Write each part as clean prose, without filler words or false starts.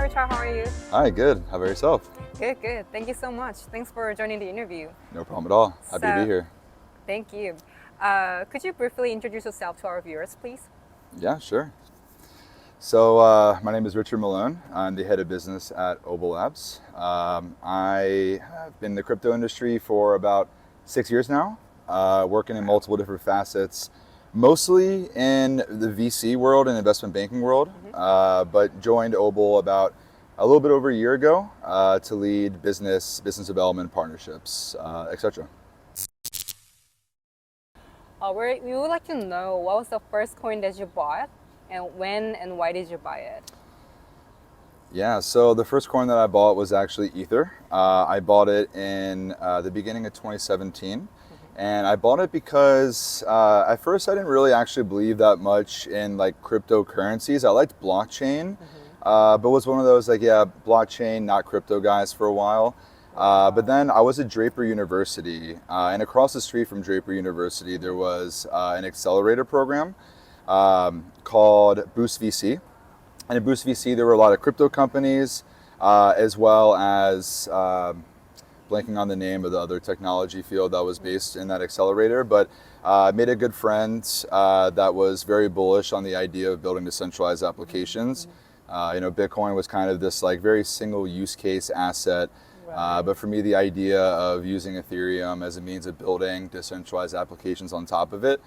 Richard. How are you? Hi, good. How about yourself? Good, good. Thank you so much. Thanks for joining the interview. No problem at all. Happy to be here. Thank you. Could you briefly introduce yourself to our viewers, please? Yeah, sure. So my name is Richard Malone. I'm the head of business at Obol Labs. I have been in the crypto industry for about 6 years now, working in multiple different facets, mostly in the VC world and investment banking world, but joined Obol about a little bit over a year ago to lead business development, partnerships, etc. We would like to know what was the first coin that you bought, and when and why did you buy it? Yeah, so the first coin that I bought was actually Ether. I bought it in the beginning of 2017. And I bought it because at first I didn't really actually believe that much in like cryptocurrencies. I liked blockchain, but was one of those like, yeah, blockchain, not crypto guys for a while. But then I was at Draper University, and across the street from Draper University, there was an accelerator program called Boost VC. And at Boost VC, there were a lot of crypto companies, as well as blanking on the name of the other technology field that was based in that accelerator, but made a good friend that was very bullish on the idea of building decentralized applications. Bitcoin was kind of this like very single use case asset. But for me, the idea of using Ethereum as a means of building decentralized applications on top of it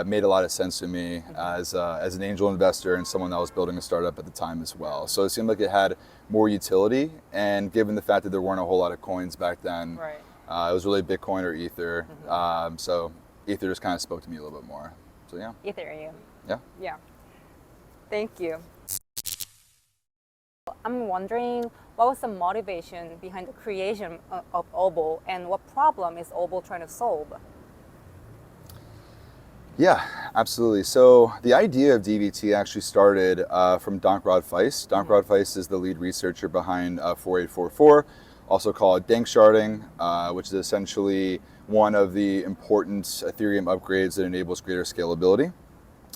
made a lot of sense to me as an angel investor and someone that was building a startup at the time as well. So it seemed like it had more utility, and given the fact that there weren't a whole lot of coins back then, it was really Bitcoin or Ether. So Ether just kind of spoke to me a little bit more. So yeah. Ethereum. Yeah. Yeah. Thank you. I'm wondering what was the motivation behind the creation of Obol, and what problem is Obol trying to solve? Yeah, absolutely. So the idea of DVT actually started from Dankrad Feist. Dankrad Feist is the lead researcher behind 4844, also called dank sharding, which is essentially one of the important Ethereum upgrades that enables greater scalability.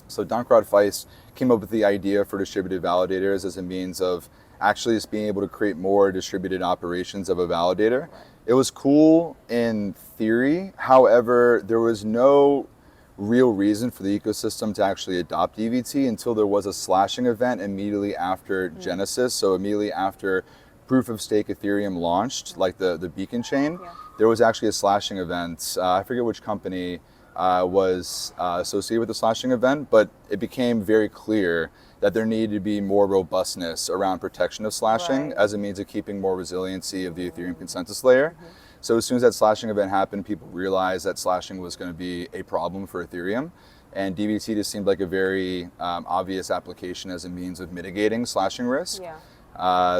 So Dankrad Feist came up with the idea for distributed validators as a means of actually just being able to create more distributed operations of a validator. It was cool in theory. However, there was no real reason for the ecosystem to actually adopt DVT until there was a slashing event immediately after Genesis. So immediately after proof of stake Ethereum launched, like the beacon chain, there was actually a slashing event. I forget which company was associated with the slashing event, but it became very clear that there needed to be more robustness around protection of slashing as a means of keeping more resiliency of the Ethereum consensus layer. So as soon as that slashing event happened, people realized that slashing was going to be a problem for Ethereum. And DVT just seemed like a very obvious application as a means of mitigating slashing risk.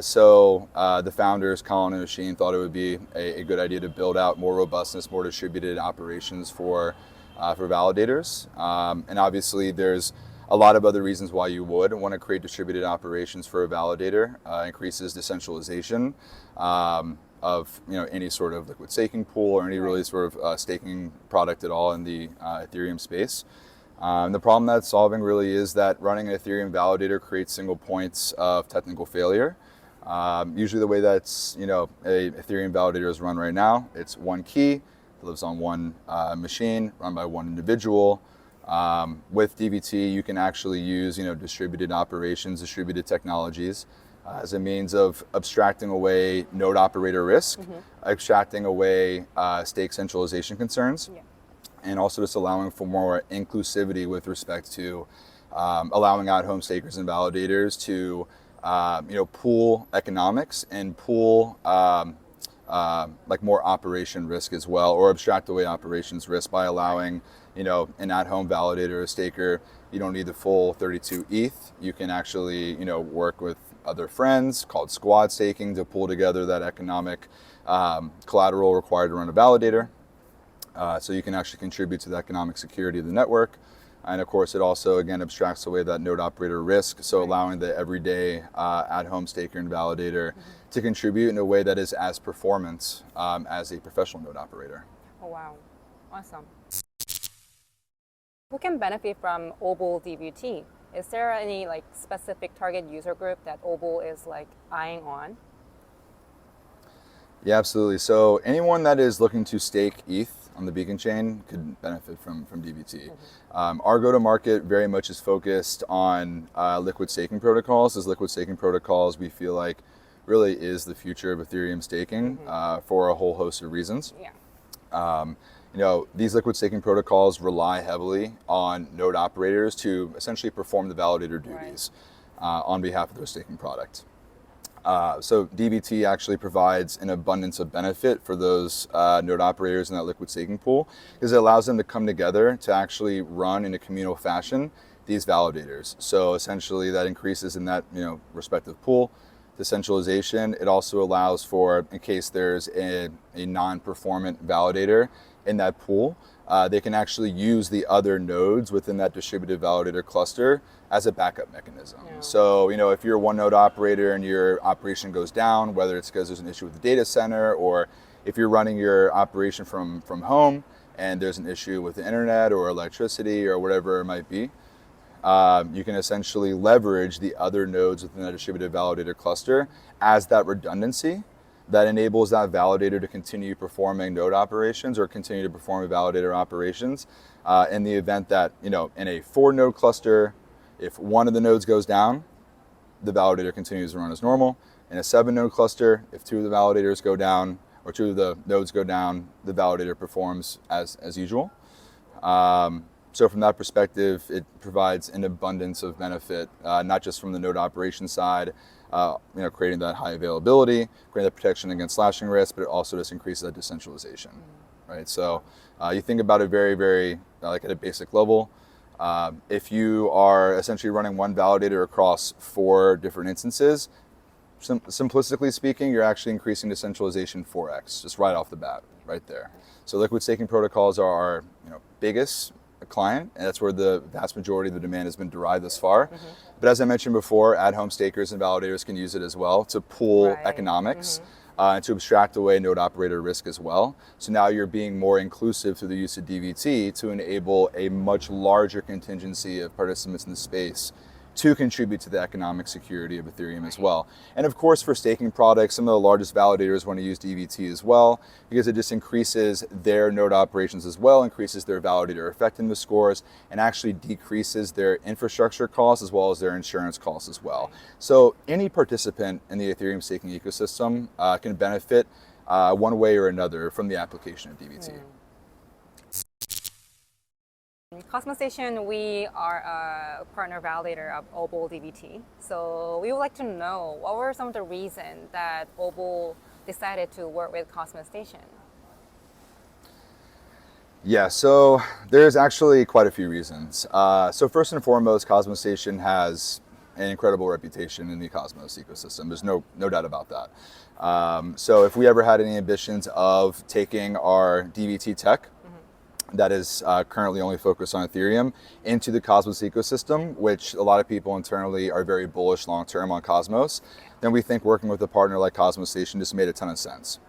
So the founders, Colin and Oisin, thought it would be a good idea to build out more robustness, more distributed operations for validators. And obviously there's a lot of other reasons why you would want to create distributed operations for a validator. Increases decentralization of any sort of liquid staking pool or any really sort of staking product at all in the Ethereum space. The problem that's solving really is that running an Ethereum validator creates single points of technical failure. Usually the way that's a Ethereum validator is run right now, it's one key, lives on one machine, run by one individual. With DVT, you can actually use distributed operations, distributed technologies as a means of abstracting away node operator risk, abstracting away stake centralization concerns, and also just allowing for more inclusivity with respect to allowing at-home stakers and validators to pool economics and pool like more operation risk as well, or abstract away operations risk by allowing an at-home validator or staker. You don't need the full 32 ETH. You can actually work with other friends called squad staking to pull together that economic collateral required to run a validator. So you can actually contribute to the economic security of the network. And of course, it also, again, abstracts away that node operator risk. So allowing the everyday at-home staker and validator to contribute in a way that is as performant as a professional node operator. Oh, wow. Awesome. Who can benefit from Obol DVT? is there any like specific target user group that Obol is like eyeing on? Yeah, absolutely. So anyone that is looking to stake ETH on the Beacon chain could benefit from DVT. Our go-to-market very much is focused on liquid staking protocols. As liquid staking protocols, we feel like really is the future of Ethereum staking for a whole host of reasons. Yeah. These liquid staking protocols rely heavily on node operators to essentially perform the validator duties on behalf of their staking product. So DVT actually provides an abundance of benefit for those node operators in that liquid staking pool because it allows them to come together to actually run in a communal fashion these validators. So essentially that increases in that respective pool decentralization. It also allows for, in case there's a non-performant validator in that pool, they can actually use the other nodes within that distributed validator cluster as a backup mechanism. Yeah. So, if you're a one node operator and your operation goes down, whether it's because there's an issue with the data center or if you're running your operation from home and there's an issue with the internet or electricity or whatever it might be, you can essentially leverage the other nodes within that distributed validator cluster as that redundancy that enables that validator to continue performing node operations or continue to perform validator operations in the event that, in a 4-node cluster, if one of the nodes goes down, the validator continues to run as normal. In a 7-node cluster, if 2 of the validators go down or 2 of the nodes go down, the validator performs as usual. So from that perspective, it provides an abundance of benefit, not just from the node operation side, creating that high availability, creating that protection against slashing risk, but it also just increases that decentralization, right? So you think about it very, very like at a basic level. If you are essentially running one validator across 4 different instances, simplistically speaking, you're actually increasing decentralization 4x, just right off the bat, right there. So liquid staking protocols are our biggest client, and that's where the vast majority of the demand has been derived thus far. But as I mentioned before, at-home stakers and validators can use it as well to pool economics and to abstract away node operator risk as well. So now you're being more inclusive through the use of DVT to enable a much larger contingency of participants in the space to contribute to the economic security of Ethereum as well. And of course, for staking products, some of the largest validators want to use DVT as well, because it just increases their node operations as well, increases their validator effectiveness scores, and actually decreases their infrastructure costs as well as their insurance costs as well. So any participant in the Ethereum staking ecosystem can benefit one way or another from the application of DVT. Cosmostation, we are a partner validator of Obol DVT. So we would like to know what were some of the reasons that Obol decided to work with Cosmostation? Yeah, so there's actually quite a few reasons. So first and foremost, Cosmostation has an incredible reputation in the Cosmos ecosystem. There's no doubt about that. So if we ever had any ambitions of taking our DVT tech, that is currently only focused on Ethereum, into the Cosmos ecosystem, which a lot of people internally are very bullish long-term on Cosmos, then we think working with a partner like Cosmostation just made a ton of sense.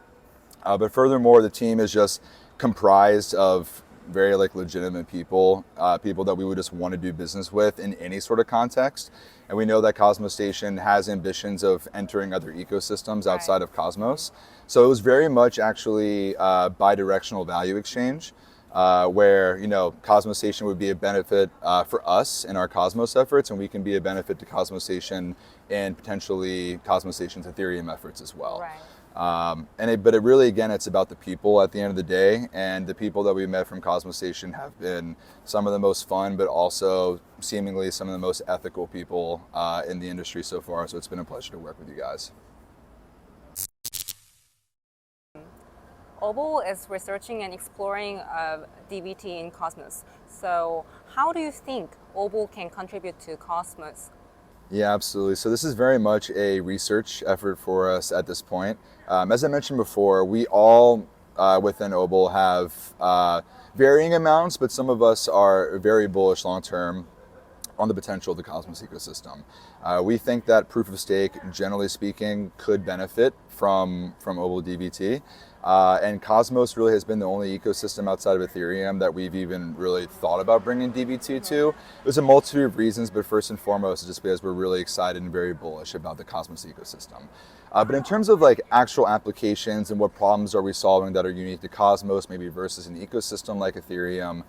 But furthermore, the team is just comprised of very legitimate people, people that we would just want to do business with in any sort of context. And we know that Cosmostation has ambitions of entering other ecosystems outside of Cosmos. So it was very much actually bi-directional value exchange. Where Cosmostation would be a benefit for us in our Cosmos efforts, and we can be a benefit to Cosmostation and potentially Cosmostation's Ethereum efforts as well. Right. But it really, again, it's about the people at the end of the day, and the people that we met from Cosmostation have been some of the most fun, but also seemingly some of the most ethical people in the industry so far. So it's been a pleasure to work with you guys. Obol is researching and exploring DVT in Cosmos. So how do you think Obol can contribute to Cosmos? Yeah, absolutely. So this is very much a research effort for us at this point. As I mentioned before, we all within Obol have varying amounts, but some of us are very bullish long-term on the potential of the Cosmos ecosystem. We think that proof of stake, generally speaking, could benefit from Obol DVT. And Cosmos really has been the only ecosystem outside of Ethereum that we've even really thought about bringing DVT to. There's a multitude of reasons, but first and foremost, just because we're really excited and very bullish about the Cosmos ecosystem. But in terms of like actual applications and what problems are we solving that are unique to Cosmos, maybe versus an ecosystem like Ethereum,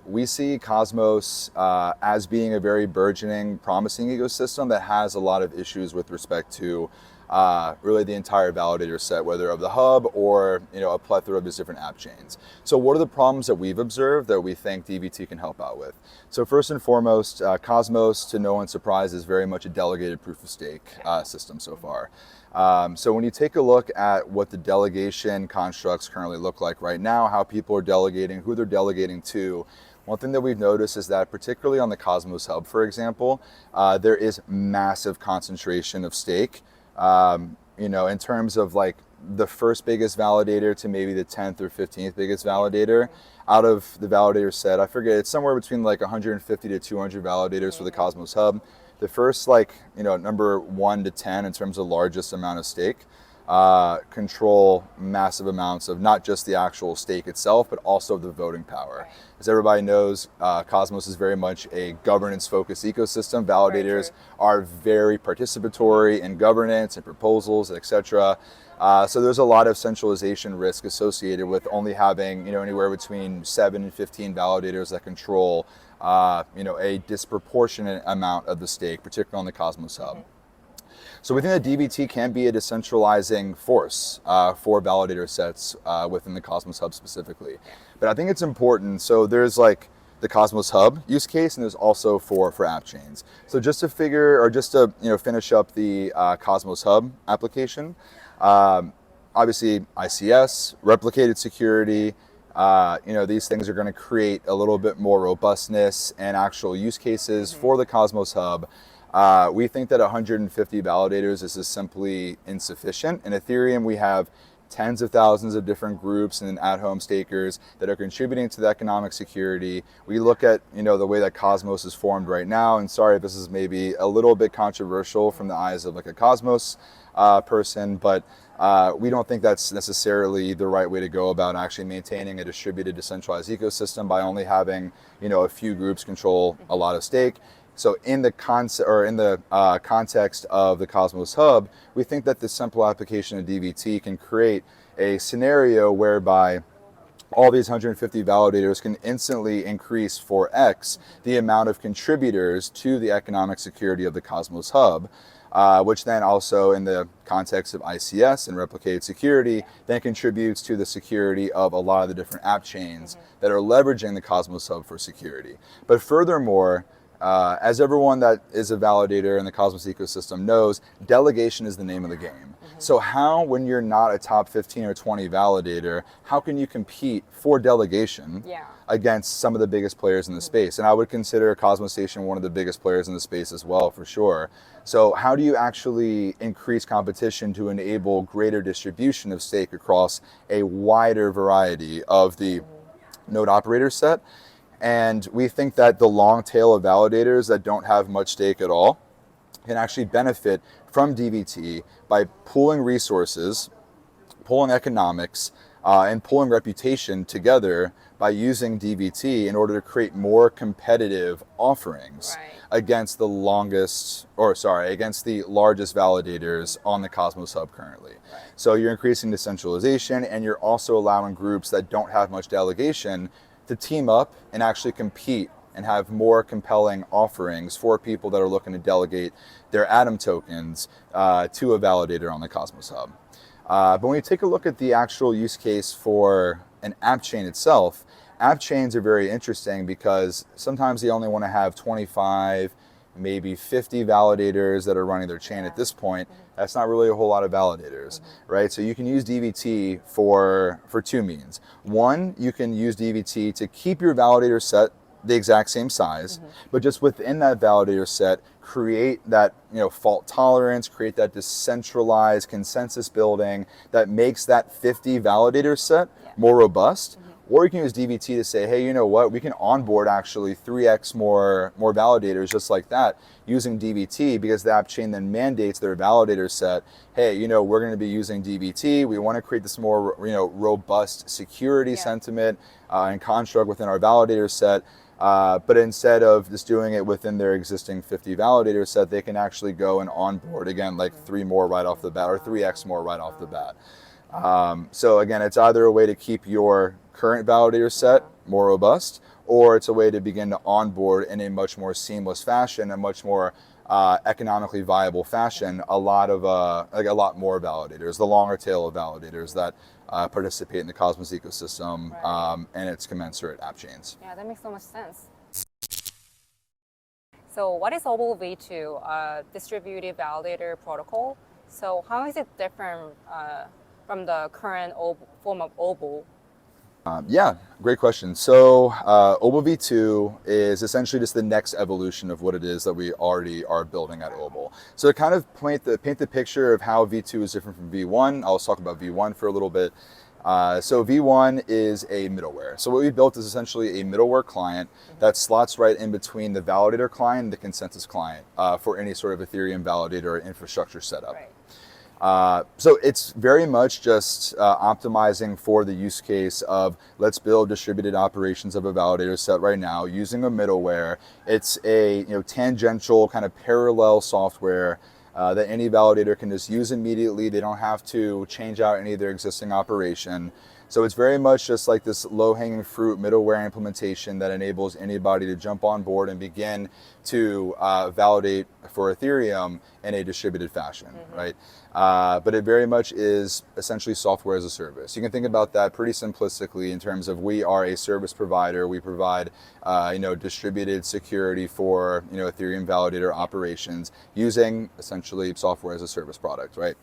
we see Cosmos as being a very burgeoning, promising ecosystem that has a lot of issues with respect to really the entire validator set, whether of the hub or a plethora of these different app chains. So what are the problems that we've observed that we think DVT can help out with? So first and foremost, Cosmos, to no one's surprise, is very much a delegated proof of stake system so far. So when you take a look at what the delegation constructs currently look like right now, how people are delegating, who they're delegating to, one thing that we've noticed is that particularly on the Cosmos Hub, for example, there is massive concentration of stake. In terms of like the first biggest validator to maybe the 10th or 15th biggest validator out of the validator set, I forget, it's somewhere between like 150 to 200 validators for the Cosmos Hub. The first number 1 to 10 in terms of largest amount of stake control massive amounts of not just the actual stake itself, but also the voting power. As everybody knows, Cosmos is very much a governance-focused ecosystem. Validators are very participatory in governance and proposals, etc. So there's a lot of centralization risk associated with only having anywhere between 7 and 15 validators that control a disproportionate amount of the stake, particularly on the Cosmos Hub. So we think that DVT can be a decentralizing force for validator sets within the Cosmos Hub specifically. But I think it's important, so there's like the Cosmos Hub use case, and there's also for app chains. So just to finish up the Cosmos Hub application, obviously ICS, replicated security, these things are going to create a little bit more robustness and actual use cases for the Cosmos Hub. We think that 150 validators is just simply insufficient. In Ethereum, we have tens of thousands of different groups and at-home stakers that are contributing to the economic security. We look at the way that Cosmos is formed right now, and sorry if this is maybe a little bit controversial from the eyes of like a Cosmos person, but we don't think that's necessarily the right way to go about actually maintaining a distributed, decentralized ecosystem by only having a few groups control a lot of stake. So in the context of the Cosmos Hub, we think that this simple application of DVT can create a scenario whereby all these 150 validators can instantly increase 4x the amount of contributors to the economic security of the Cosmos Hub, which then also in the context of ICS and replicated security, then contributes to the security of a lot of the different app chains that are leveraging the Cosmos Hub for security. But furthermore, as everyone that is a validator in the Cosmos ecosystem knows, delegation is the name of the game. So how, when you're not a top 15 or 20 validator, how can you compete for delegation against some of the biggest players in the space? And I would consider Cosmostation one of the biggest players in the space as well, for sure. So how do you actually increase competition to enable greater distribution of stake across a wider variety of the node operator set? And we think that the long tail of validators that don't have much stake at all can actually benefit from DVT by pooling resources, pulling economics, and pulling reputation together by using DVT in order to create more competitive offerings against the largest validators on the Cosmos Hub currently. So you're increasing decentralization, and you're also allowing groups that don't have much delegation to team up and actually compete and have more compelling offerings for people that are looking to delegate their Atom tokens to a validator on the Cosmos Hub. But when you take a look at the actual use case for an app chain itself, app chains are very interesting because sometimes they only want to have 25, maybe 50 validators that are running their chain at this point. That's not really a whole lot of validators, right? So you can use DVT for two means. One, you can use DVT to keep your validator set the exact same size, but just within that validator set, create that fault tolerance, create that decentralized consensus building that makes that 50 validator set more robust, Or you can use DVT to say, hey, you know what, we can onboard actually 3x more validators just like that using DVT, because the app chain then mandates their validator set, hey, you know, we're going to be using DVT. We want to create this more, you know, robust security sentiment and construct within our validator set. But instead of just doing it within their existing 50 validator set, they can actually go and onboard, again, like 3 more right off the bat, or 3x more right off the bat. So again, it's either a way to keep your current validator set more robust, or it's a way to begin to onboard in a much more seamless fashion, a much more economically viable fashion, a lot more validators, the longer tail of validators that participate in the Cosmos ecosystem and its commensurate app chains. Yeah, that makes so much sense. So what is Obol V2, a distributed validator protocol? So how is it different from the current form of Obol? Yeah, great question. So Obol V2 is essentially just the next evolution of what it is that we already are building at Obol. So to kind of paint the picture of how V2 is different from V1, I'll talk about V1 for a little bit. So V1 is a middleware. So what we built is essentially a middleware client that slots right in between the validator client and the consensus client for any sort of Ethereum validator or infrastructure setup. Right. So it's very much just optimizing for the use case of, let's build distributed operations of a validator set right now using a middleware. It's a tangential kind of parallel software that any validator can just use immediately. They don't have to change out any of their existing operation. So it's very much just like this low-hanging fruit middleware implementation that enables anybody to jump on board and begin to validate for Ethereum in a distributed fashion, right? But it very much is essentially software as a service. You can think about that pretty simplistically in terms of, we are a service provider. We provide distributed security for Ethereum validator operations using essentially software as a service product, right?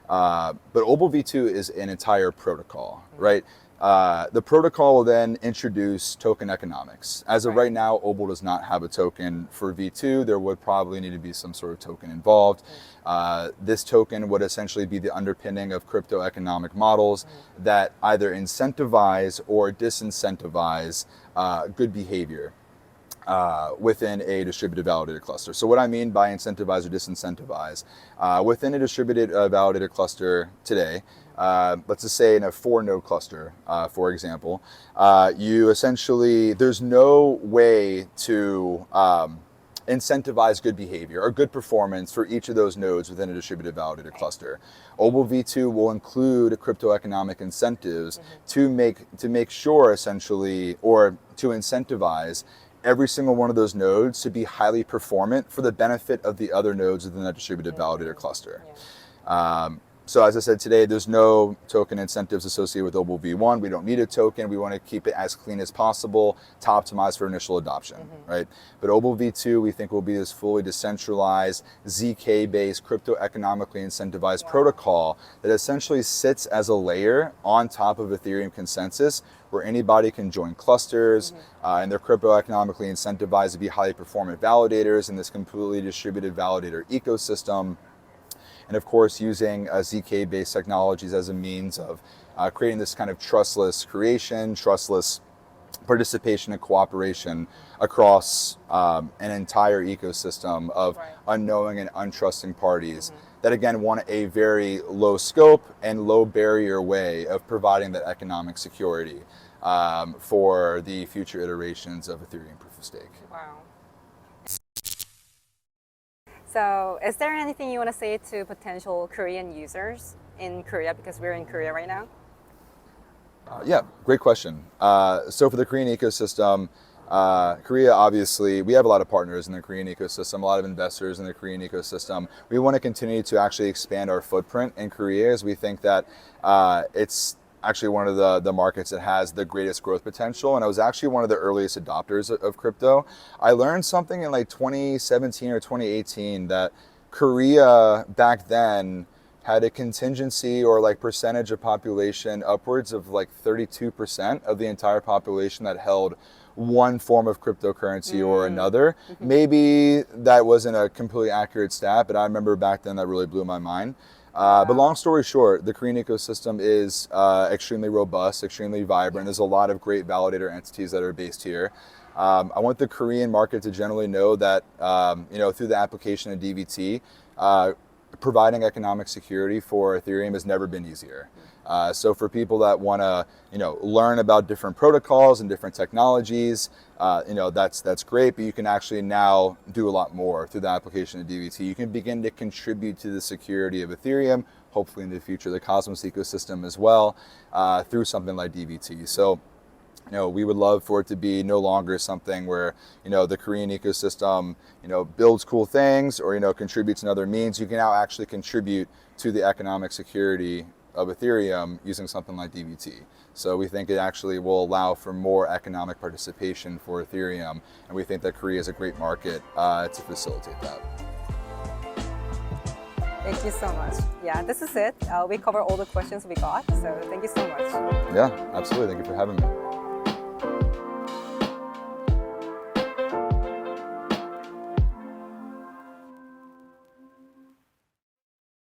But Obol V2 is an entire protocol, right? The protocol will then introduce token economics. As of right now, Obol does not have a token for V2. There would probably need to be some sort of token involved. This token would essentially be the underpinning of crypto economic models that either incentivize or disincentivize good behavior within a distributed validator cluster. So what I mean by incentivize or disincentivize, within a distributed validator cluster today, let's just say in a 4-node cluster, for example, you essentially, there's no way to incentivize good behavior or good performance for each of those nodes within a distributed validator cluster. Obol V2 will include crypto economic incentives to make sure essentially, or to incentivize every single one of those nodes to be highly performant for the benefit of the other nodes within that distributed validator cluster. So as I said today, there's no token incentives associated with Obol V1. We don't need a token. We want to keep it as clean as possible to optimize for initial adoption, right? But Obol V2, we think, will be this fully decentralized, ZK-based, crypto economically incentivized protocol that essentially sits as a layer on top of Ethereum consensus, where anybody can join clusters and they're crypto economically incentivized to be highly performant validators in this completely distributed validator ecosystem. And of course, using ZK-based technologies as a means of creating this kind of trustless creation, trustless participation and cooperation across an entire ecosystem of unknowing and untrusting parties that, again, want a very low scope and low barrier way of providing that economic security for the future iterations of Ethereum proof of stake. Wow. So is there anything you want to say to potential Korean users in Korea, because we're in Korea right now? Yeah, great question. So for the Korean ecosystem, Korea, obviously, we have a lot of partners in the Korean ecosystem, a lot of investors in the Korean ecosystem. We want to continue to actually expand our footprint in Korea, as we think that it's actually one of the markets that has the greatest growth potential. And I was actually one of the earliest adopters of crypto. I learned something in like 2017 or 2018 that Korea back then had a contingency or like percentage of population upwards of like 32% of the entire population that held one form of cryptocurrency or another. Maybe that wasn't a completely accurate stat, but I remember back then that really blew my mind. But long story short, the Korean ecosystem is extremely robust, extremely vibrant. There's a lot of great validator entities that are based here. I want the Korean market to generally know that through the application of DVT, providing economic security for Ethereum has never been easier. So for people that want to, learn about different protocols and different technologies, that's great. But you can actually now do a lot more through the application of DVT. You can begin to contribute to the security of Ethereum, hopefully in the future the Cosmos ecosystem as well, through something like DVT. So, we would love for it to be no longer something where, the Korean ecosystem, builds cool things or, contributes in other means. You can now actually contribute to the economic security of Ethereum using something like DVT. So we think it actually will allow for more economic participation for Ethereum. And we think that Korea is a great market to facilitate that. Thank you so much. Yeah, this is it. We covered all the questions we got. So thank you so much. Yeah, absolutely. Thank you for having me.